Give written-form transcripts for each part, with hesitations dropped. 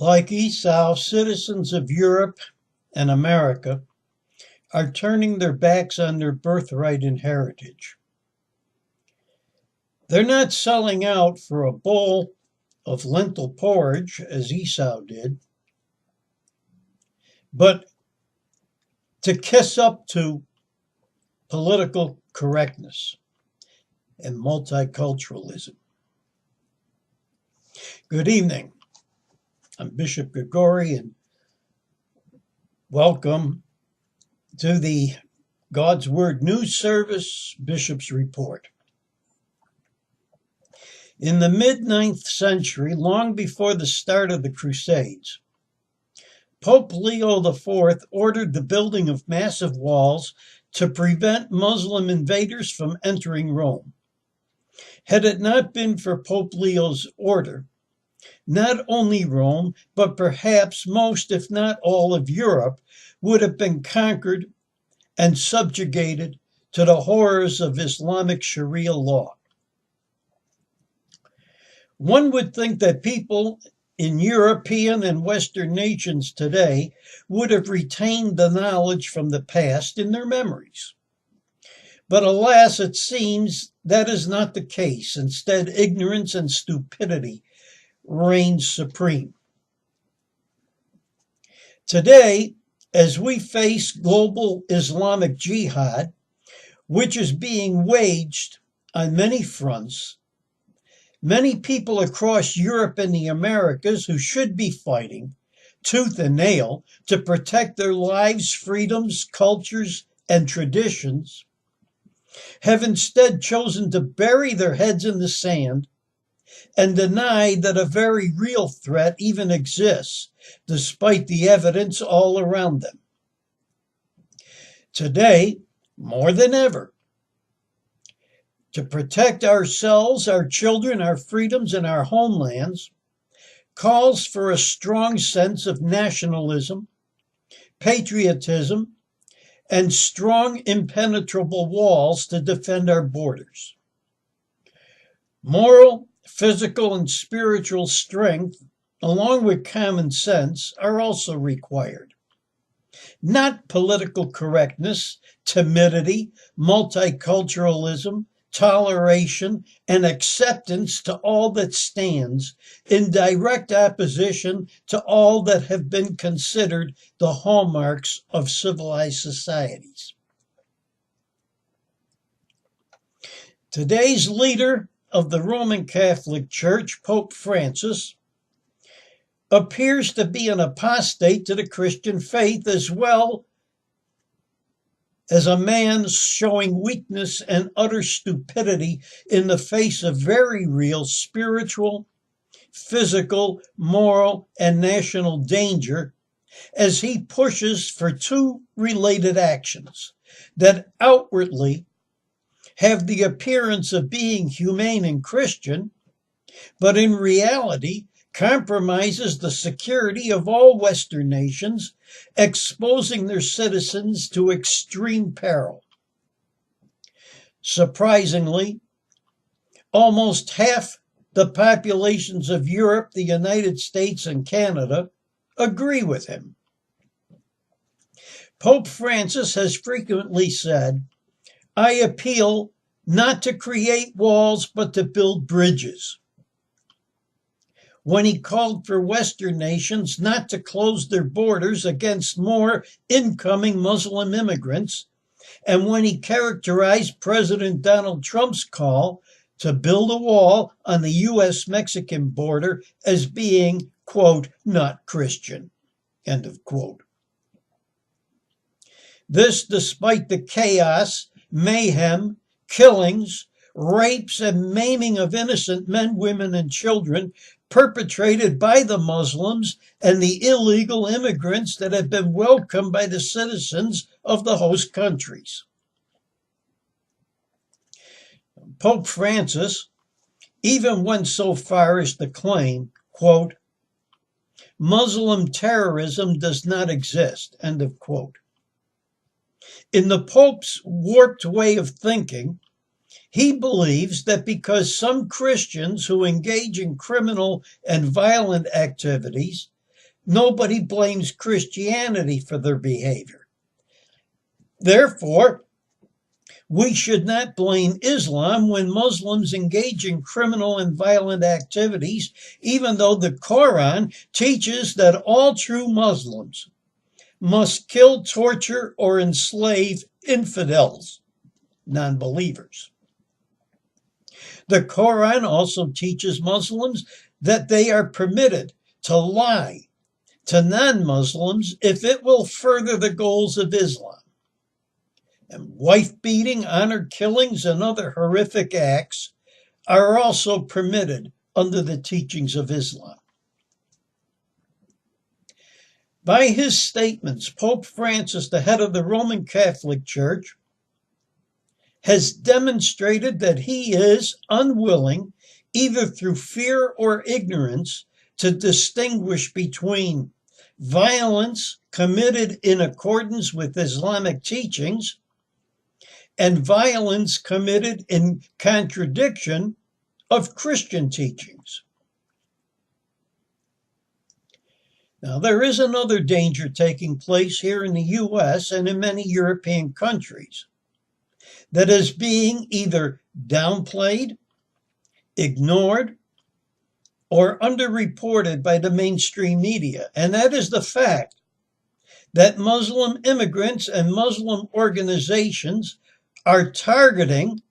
Like Esau, citizens of Europe and America are turning their backs on their birthright and heritage. They're not selling out for a bowl of lentil porridge, as Esau did, but to kiss up to political correctness and multiculturalism. Good evening. I'm Bishop Grigori, and welcome to the God's Word News Service Bishop's Report. In the mid-9th century, long before the start of the Crusades, Pope Leo IV ordered the building of massive walls to prevent Muslim invaders from entering Rome. Had it not been for Pope Leo's order, not only Rome, but perhaps most, if not all, of Europe would have been conquered and subjugated to the horrors of Islamic Sharia law. One would think that people in European and Western nations today would have retained the knowledge from the past in their memories. But alas, it seems that is not the case. Instead, ignorance and stupidity reigns supreme. Today, as we face global Islamic jihad, which is being waged on many fronts, many people across Europe and the Americas who should be fighting tooth and nail to protect their lives, freedoms, cultures, and traditions have instead chosen to bury their heads in the sand and deny that a very real threat even exists, despite the evidence all around them. Today, more than ever, to protect ourselves, our children, our freedoms, and our homelands calls for a strong sense of nationalism, patriotism, and strong, impenetrable walls to defend our borders. Moral, physical, and spiritual strength, along with common sense, are also required. Not political correctness, timidity, multiculturalism, toleration, and acceptance to all that stands in direct opposition to all that have been considered the hallmarks of civilized societies. Today's leader of the Roman Catholic Church, Pope Francis, appears to be an apostate to the Christian faith, as well as a man showing weakness and utter stupidity in the face of very real spiritual, physical, moral, and national danger, as he pushes for two related actions that outwardly have the appearance of being humane and Christian, but in reality compromises the security of all Western nations, exposing their citizens to extreme peril. Surprisingly, almost half the populations of Europe, the United States, and Canada agree with him. Pope Francis has frequently said, "I appeal not to create walls, but to build bridges." When he called for Western nations not to close their borders against more incoming Muslim immigrants, and when he characterized President Donald Trump's call to build a wall on the U.S.-Mexican border as being, quote, "not Christian," end of quote. This despite the chaos, mayhem, killings, rapes, and maiming of innocent men, women, and children perpetrated by the Muslims and the illegal immigrants that have been welcomed by the citizens of the host countries. Pope Francis even went so far as to claim, quote, "Muslim terrorism does not exist," end of quote. In the Pope's warped way of thinking, he believes that because some Christians who engage in criminal and violent activities nobody blames Christianity for their behavior. Therefore, we should not blame Islam when Muslims engage in criminal and violent activities, even though the Quran teaches that all true Muslims must kill, torture, or enslave infidels, non-believers. The Quran also teaches Muslims that they are permitted to lie to non-Muslims if it will further the goals of Islam. And wife beating, honor killings, and other horrific acts are also permitted under the teachings of Islam. By his statements, Pope Francis, the head of the Roman Catholic Church, has demonstrated that he is unwilling, either through fear or ignorance, to distinguish between violence committed in accordance with Islamic teachings and violence committed in contradiction of Christian teachings. Now, there is another danger taking place here in the U.S. and in many European countries that is being either downplayed, ignored, or underreported by the mainstream media, and that is the fact that Muslim immigrants and Muslim organizations are targeting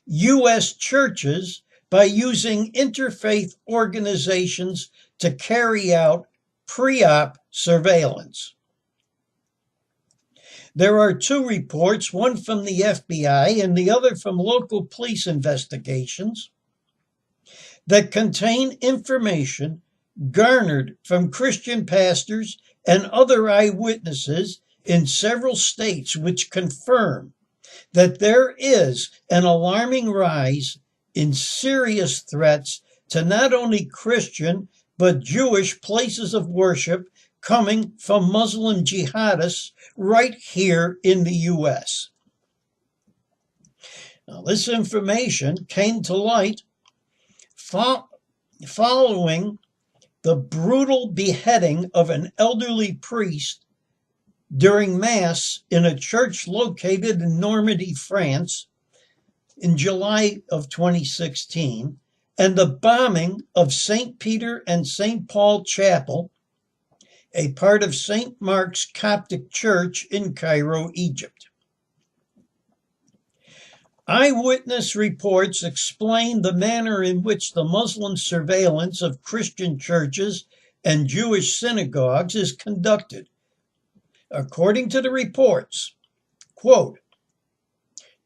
U.S. churches by using interfaith organizations to carry out pre-op surveillance. There are two reports, one from the FBI and the other from local police investigations, that contain information garnered from Christian pastors and other eyewitnesses in several states, which confirm that there is an alarming rise in serious threats to not only Christian but Jewish places of worship coming from Muslim jihadists right here in the U.S. Now, this information came to light following the brutal beheading of an elderly priest during Mass in a church located in Normandy, France, in July of 2016, and the bombing of St. Peter and St. Paul Chapel, a part of St. Mark's Coptic Church in Cairo, Egypt. Eyewitness reports explain the manner in which the Muslim surveillance of Christian churches and Jewish synagogues is conducted. According to the reports, quote,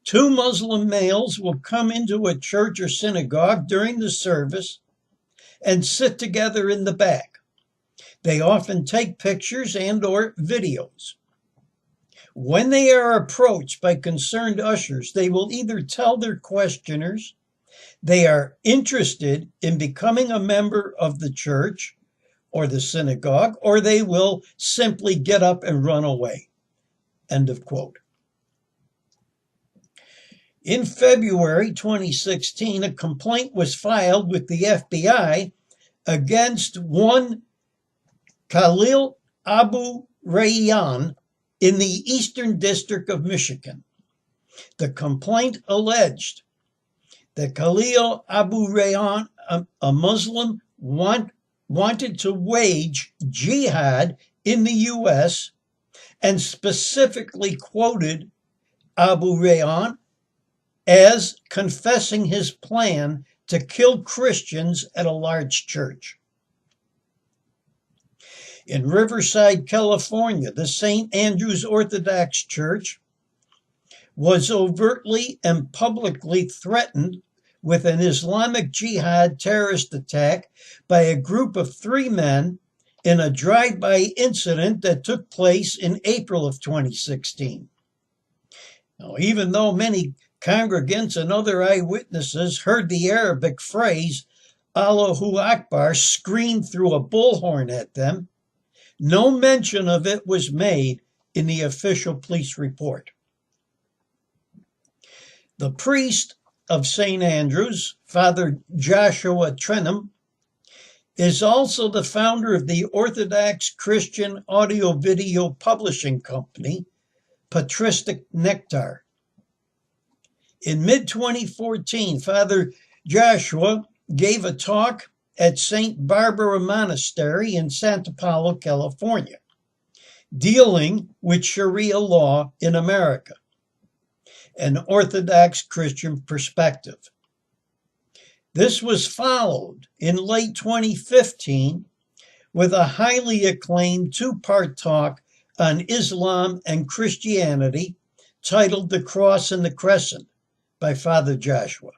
2 Muslim males will come into a church or synagogue during the service and sit together in the back. They often take pictures and or videos. When they are approached by concerned ushers, they will either tell their questioners they are interested in becoming a member of the church or the synagogue, or they will simply get up and run away. End of quote. In February 2016, a complaint was filed with the FBI against one Khalil Abu Rayyan in the Eastern District of Michigan. The complaint alleged that Khalil Abu Rayyan, a Muslim, wanted to wage jihad in the U.S. and specifically quoted Abu Rayyan as confessing his plan to kill Christians at a large church. In Riverside, California, the St. Andrew's Orthodox Church was overtly and publicly threatened with an Islamic Jihad terrorist attack by a group of 3 men in a drive-by incident that took place in April of 2016. Now, even though many congregants and other eyewitnesses heard the Arabic phrase Allahu Akbar screamed through a bullhorn at them, no mention of it was made in the official police report. The priest of St. Andrews, Father Joshua Trenum, is also the founder of the Orthodox Christian audio-video publishing company, Patristic Nectar. In mid-2014, Father Joshua gave a talk at St. Barbara Monastery in Santa Paula, California, dealing with Sharia law in America, an Orthodox Christian perspective. This was followed in late 2015 with a highly acclaimed two-part talk on Islam and Christianity titled The Cross and the Crescent by Father Joshua.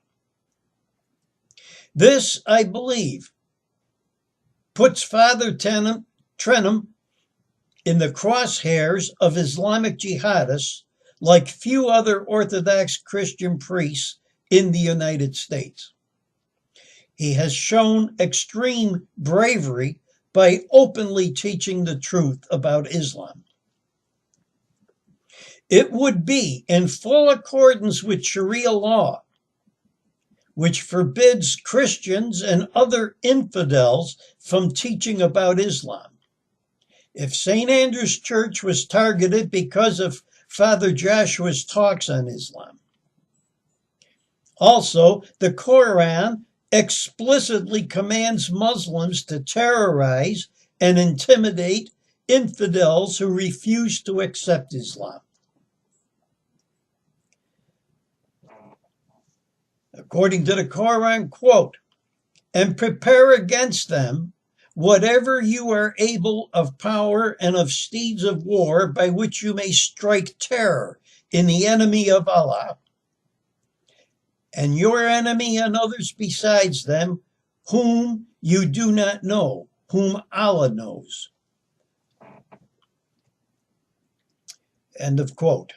This, I believe, puts Father Trenum in the crosshairs of Islamic jihadists like few other Orthodox Christian priests in the United States. He has shown extreme bravery by openly teaching the truth about Islam. It would be in full accordance with Sharia law, which forbids Christians and other infidels from teaching about Islam. If St. Andrew's Church was targeted because of Father Joshua's talks on Islam. Also, the Quran explicitly commands Muslims to terrorize and intimidate infidels who refuse to accept Islam. According to the Quran, quote, "And prepare against them whatever you are able of power and of steeds of war by which you may strike terror in the enemy of Allah, and your enemy and others besides them, whom you do not know, whom Allah knows." End of quote.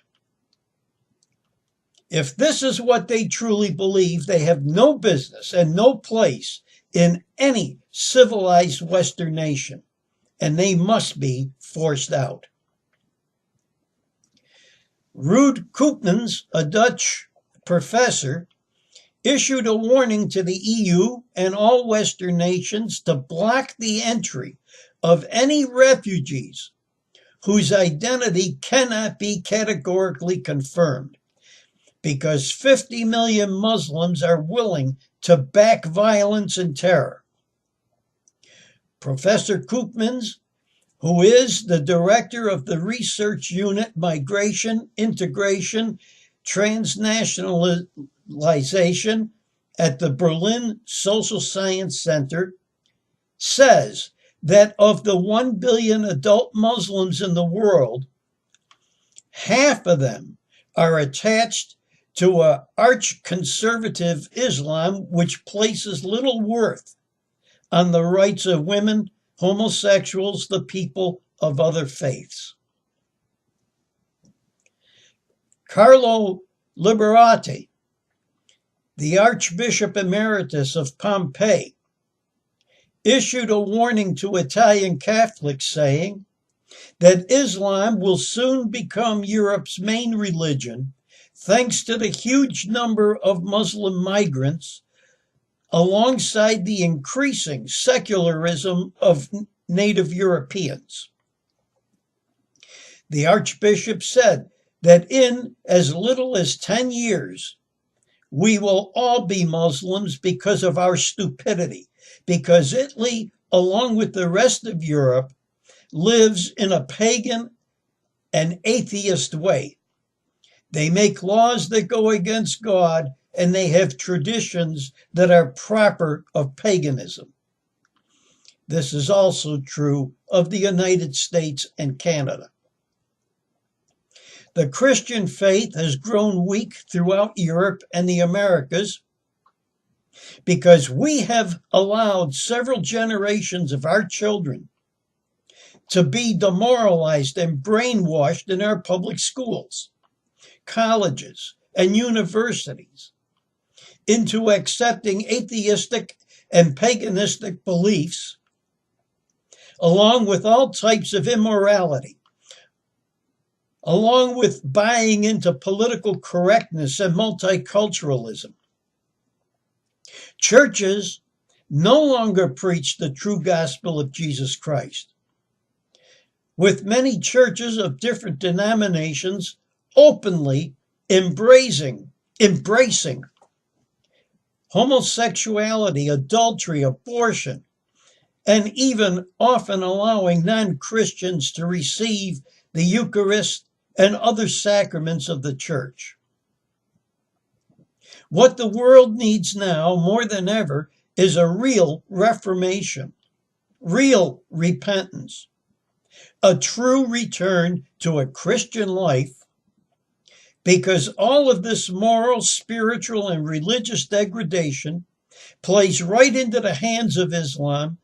If this is what they truly believe, they have no business and no place in any civilized Western nation, and they must be forced out. Ruud Koopmans, a Dutch professor, issued a warning to the EU and all Western nations to block the entry of any refugees whose identity cannot be categorically confirmed, because 50 million Muslims are willing to back violence and terror. Professor Koopmans, who is the director of the research unit Migration, Integration, Transnationalization at the Berlin Social Science Center, says that of the 1 billion adult Muslims in the world, half of them are attached to an arch-conservative Islam which places little worth on the rights of women, homosexuals, the people of other faiths. Carlo Liberati, the Archbishop Emeritus of Pompeii, issued a warning to Italian Catholics saying that Islam will soon become Europe's main religion thanks to the huge number of Muslim migrants, alongside the increasing secularism of native Europeans. The Archbishop said that in as little as 10 years, we will all be Muslims because of our stupidity, because Italy, along with the rest of Europe, lives in a pagan and atheist way. They make laws that go against God, and they have traditions that are proper of paganism. This is also true of the United States and Canada. The Christian faith has grown weak throughout Europe and the Americas because we have allowed several generations of our children to be demoralized and brainwashed in our public schools, colleges, and universities into accepting atheistic and paganistic beliefs, along with all types of immorality, along with buying into political correctness and multiculturalism. Churches no longer preach the true gospel of Jesus Christ, with many churches of different denominations openly embracing homosexuality, adultery, abortion, and even often allowing non-Christians to receive the Eucharist and other sacraments of the church. What the world needs now more than ever is a real reformation, real repentance, a true return to a Christian life, because all of this moral, spiritual, and religious degradation plays right into the hands of Islam.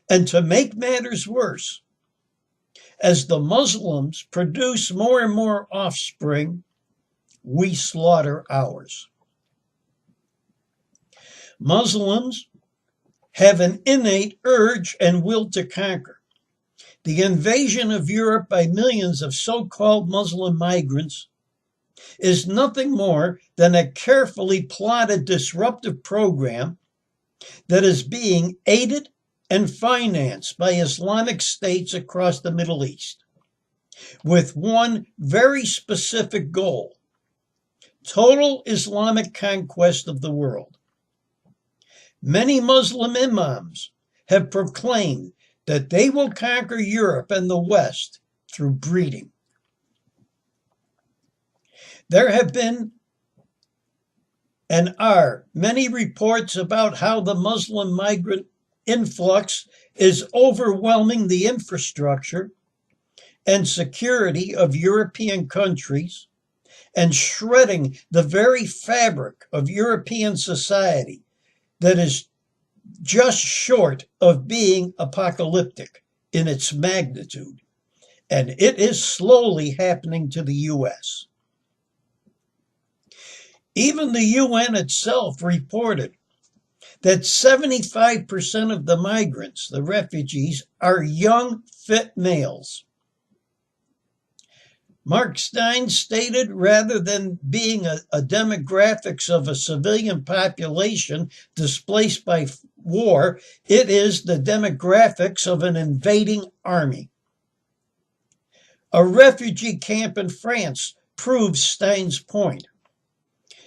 And to make matters worse, as the Muslims produce more and more offspring, we slaughter ours. Muslims have an innate urge and will to conquer. The invasion of Europe by millions of so-called Muslim migrants is nothing more than a carefully plotted disruptive program that is being aided and financed by Islamic states across the Middle East, with one very specific goal: total Islamic conquest of the world. Many Muslim imams have proclaimed that they will conquer Europe and the West through breeding. There have been and are many reports about how the Muslim migrant influx is overwhelming the infrastructure and security of European countries and shredding the very fabric of European society that is just short of being apocalyptic in its magnitude. And it is slowly happening to the U.S. Even the UN itself reported that 75% of the migrants, the refugees, are young, fit males. Mark Stein stated, rather than being a demographics of a civilian population displaced by war, it is the demographics of an invading army. A refugee camp in France proves Stein's point,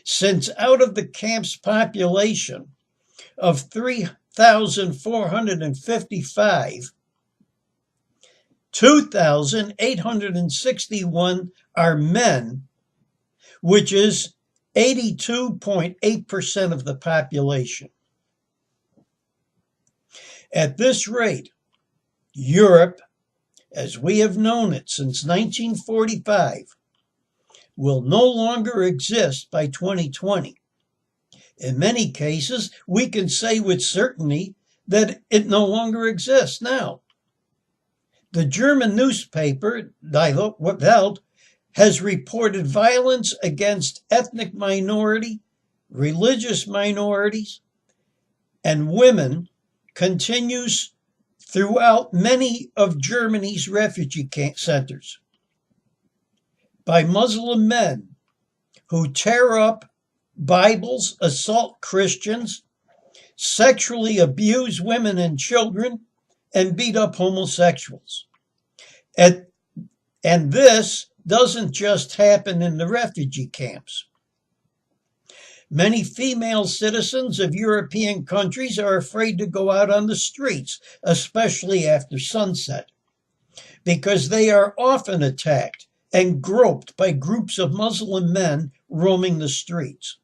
since out of the camp's population of 3,455, 2,861 are men, which is 82.8% of the population. At this rate, Europe, as we have known it since 1945, will no longer exist by 2020. In many cases, we can say with certainty that it no longer exists now. The German newspaper, Die Welt, has reported violence against ethnic minority, religious minorities, and women continues throughout many of Germany's refugee centers by Muslim men who tear up Bibles, assault Christians, sexually abuse women and children, and beat up homosexuals. And this doesn't just happen in the refugee camps. Many female citizens of European countries are afraid to go out on the streets, especially after sunset, because they are often attacked and groped by groups of Muslim men roaming the streets.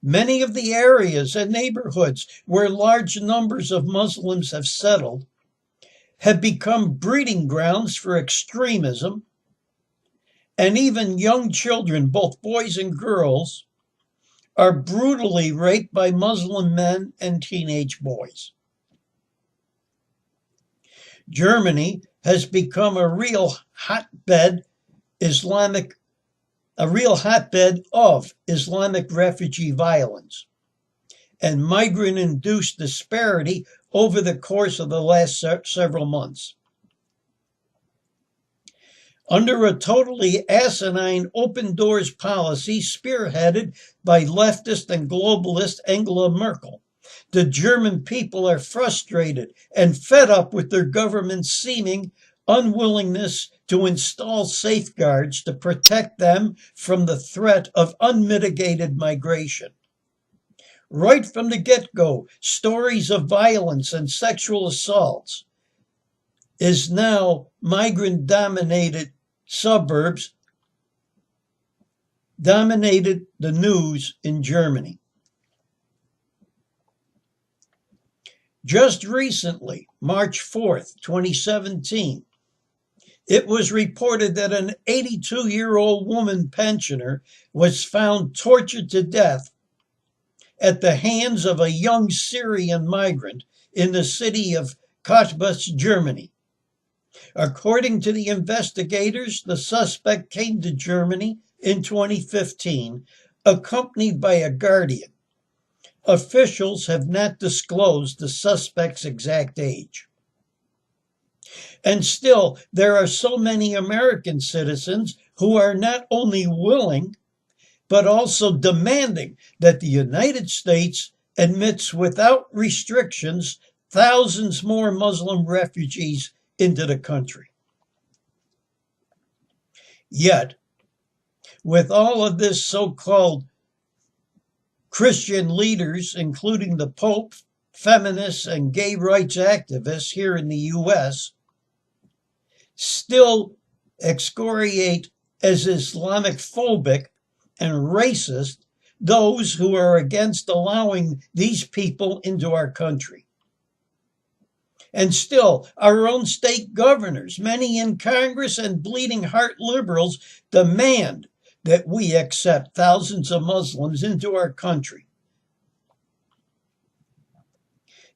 Many of the areas and neighborhoods where large numbers of Muslims have settled have become breeding grounds for extremism, and even young children, both boys and girls, are brutally raped by Muslim men and teenage boys. Germany has become a real hotbed of Islamic refugee violence and migrant-induced disparity over the course of the last several months. Under a totally asinine open doors policy spearheaded by leftist and globalist Angela Merkel, The German people are frustrated and fed up with their government's seeming unwillingness to install safeguards to protect them from the threat of unmitigated migration. Right from the get-go, stories of violence and sexual assaults is now migrant-dominated suburbs dominated the news in Germany. Just recently, March 4th, 2017, it was reported that an 82-year-old woman pensioner was found tortured to death at the hands of a young Syrian migrant in the city of Cottbus, Germany. According to the investigators, the suspect came to Germany in 2015, accompanied by a guardian. Officials have not disclosed the suspect's exact age. And still, there are so many American citizens who are not only willing, but also demanding that the United States admits without restrictions thousands more Muslim refugees into the country. Yet, with all of this so-called Christian leaders, including the Pope, feminists, and gay rights activists here in the U.S., still excoriate as Islamic phobic and racist those who are against allowing these people into our country. And still, our own state governors, many in Congress and bleeding heart liberals, demand that we accept thousands of Muslims into our country.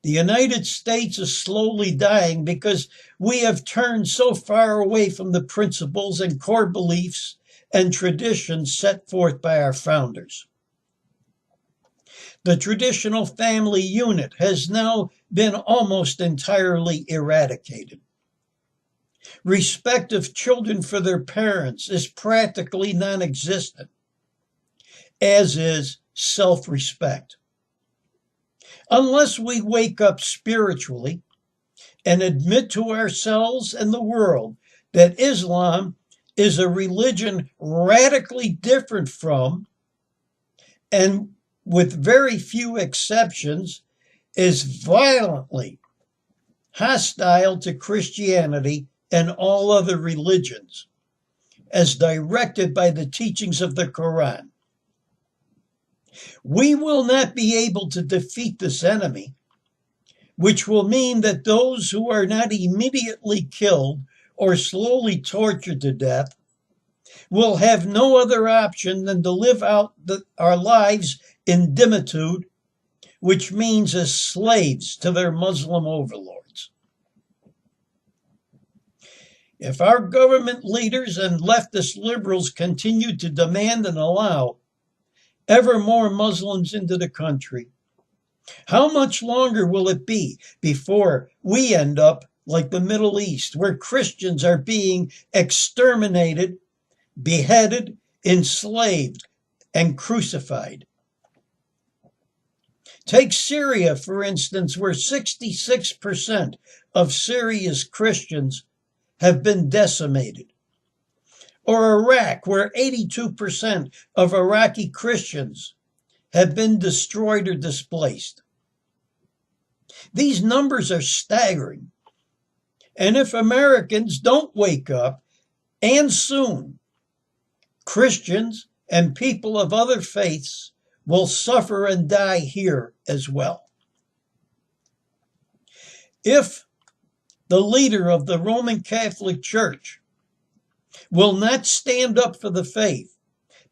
The United States is slowly dying because we have turned so far away from the principles and core beliefs and traditions set forth by our founders. The traditional family unit has now been almost entirely eradicated. Respect of children for their parents is practically non-existent, as is self-respect. Unless we wake up spiritually and admit to ourselves and the world that Islam is a religion radically different from, and with very few exceptions, is violently hostile to Christianity and all other religions, as directed by the teachings of the Quran. We will not be able to defeat this enemy, which will mean that those who are not immediately killed or slowly tortured to death will have no other option than to live out our lives in dimitude, which means as slaves to their Muslim overlords. If our government leaders and leftist liberals continue to demand and allow ever more Muslims into the country, how much longer will it be before we end up like the Middle East, where Christians are being exterminated, beheaded, enslaved, and crucified? Take Syria, for instance, where 66% of Syria's Christians have been decimated. Or Iraq, where 82% of Iraqi Christians have been destroyed or displaced. These numbers are staggering. And if Americans don't wake up, and soon, Christians and people of other faiths will suffer and die here as well. If the leader of the Roman Catholic Church will not stand up for the faith,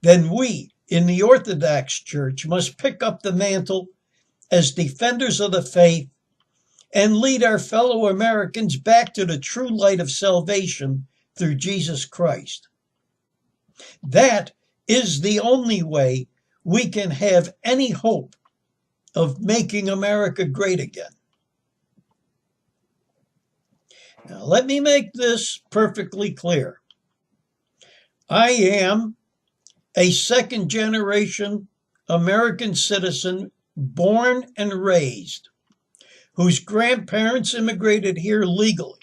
then we in the Orthodox Church must pick up the mantle as defenders of the faith and lead our fellow Americans back to the true light of salvation through Jesus Christ. That is the only way we can have any hope of making America great again. Now, let me make this perfectly clear. I am a second-generation American citizen born and raised, whose grandparents immigrated here legally.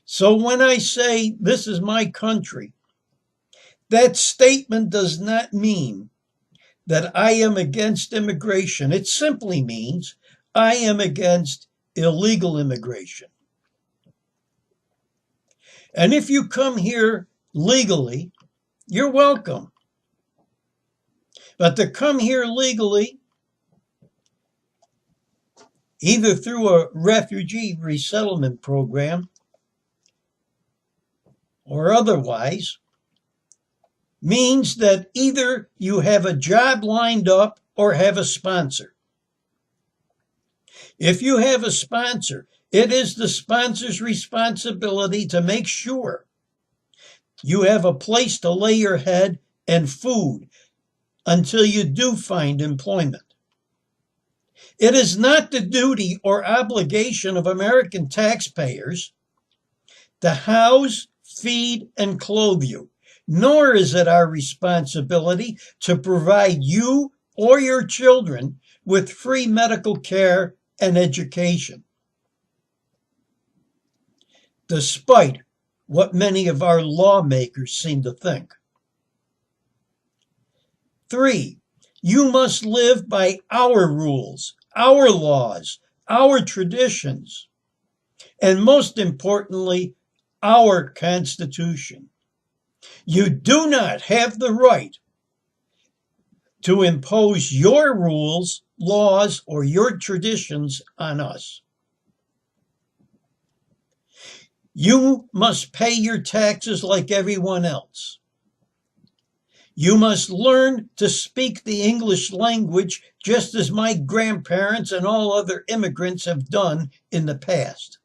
So when I say this is my country, that statement does not mean that I am against immigration. It simply means I am against illegal immigration. And if you come here legally, you're welcome. But to come here legally, either through a refugee resettlement program or otherwise, means that either you have a job lined up or have a sponsor. If you have a sponsor, it is the sponsor's responsibility to make sure you have a place to lay your head and food until you do find employment. It is not the duty or obligation of American taxpayers to house, feed, and clothe you, nor is it our responsibility to provide you or your children with free medical care and education, despite what many of our lawmakers seem to think. 3, you must live by our rules, our laws, our traditions, and most importantly, our Constitution. You do not have the right to impose your rules, laws, or your traditions on us. You must pay your taxes like everyone else. You must learn to speak the English language just as my grandparents and all other immigrants have done in the past.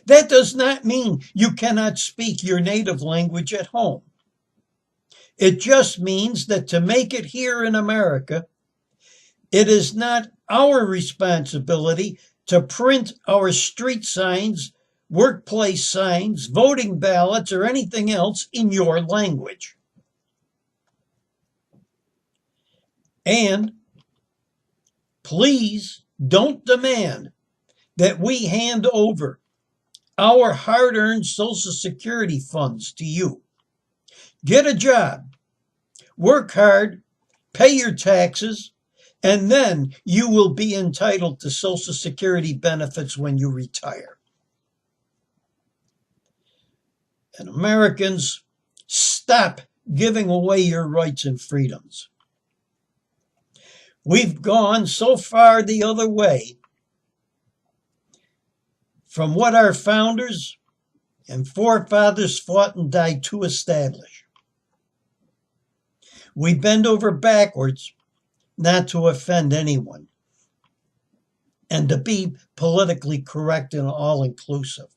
That does not mean you cannot speak your native language at home. It just means that to make it here in America, it is not our responsibility to print our street signs, workplace signs, voting ballots, or anything else in your language. And please don't demand that we hand over our hard-earned Social Security funds to you. Get a job, work hard, pay your taxes, and then you will be entitled to Social Security benefits when you retire. And Americans, stop giving away your rights and freedoms. We've gone so far the other way from what our founders and forefathers fought and died to establish. We bend over backwards not to offend anyone and to be politically correct and all-inclusive.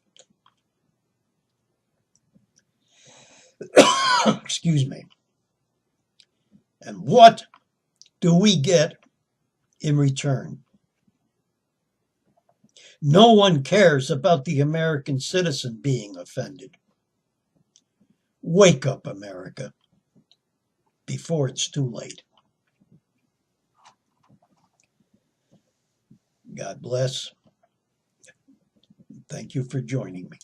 Excuse me. And what do we get in return? No one cares about the American citizen being offended. Wake up, America, before it's too late. God bless. Thank you for joining me.